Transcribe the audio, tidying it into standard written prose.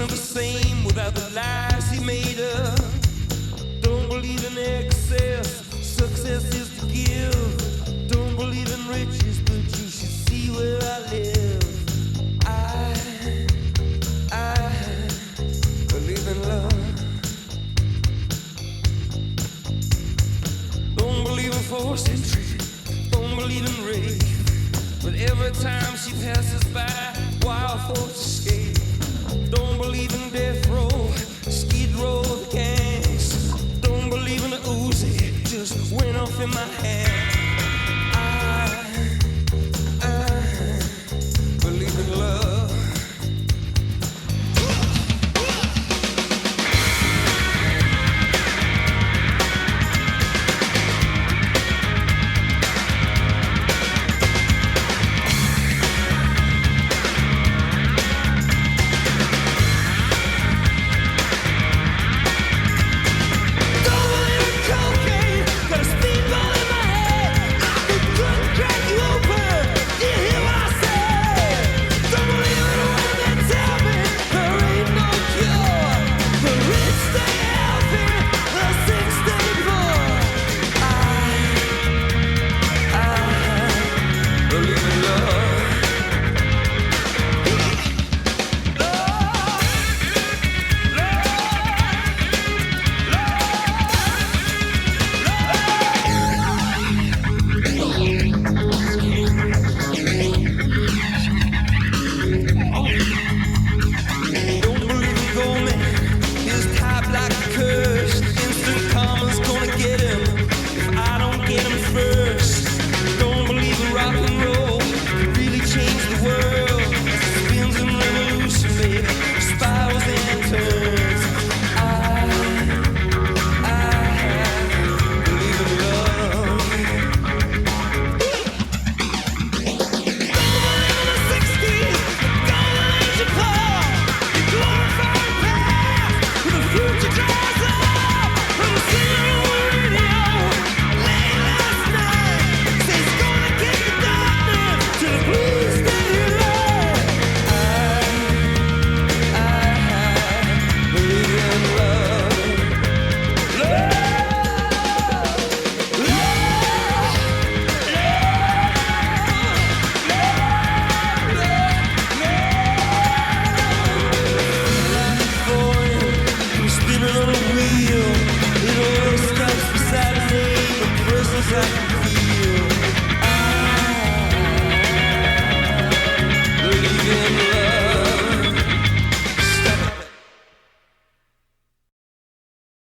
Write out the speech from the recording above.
of the same without the lies he made up. Don't believe in excess, success is to give. Don't believe in riches, but you should see where I live. I believe in love. Don't believe in forced entry, don't believe in rape. But every time she passes by, wild thoughts escape. Don't believe in death row, skid row of gangs. Don't believe in the Uzi, just went off in my hand. I believe in love. Spinning on a wheel.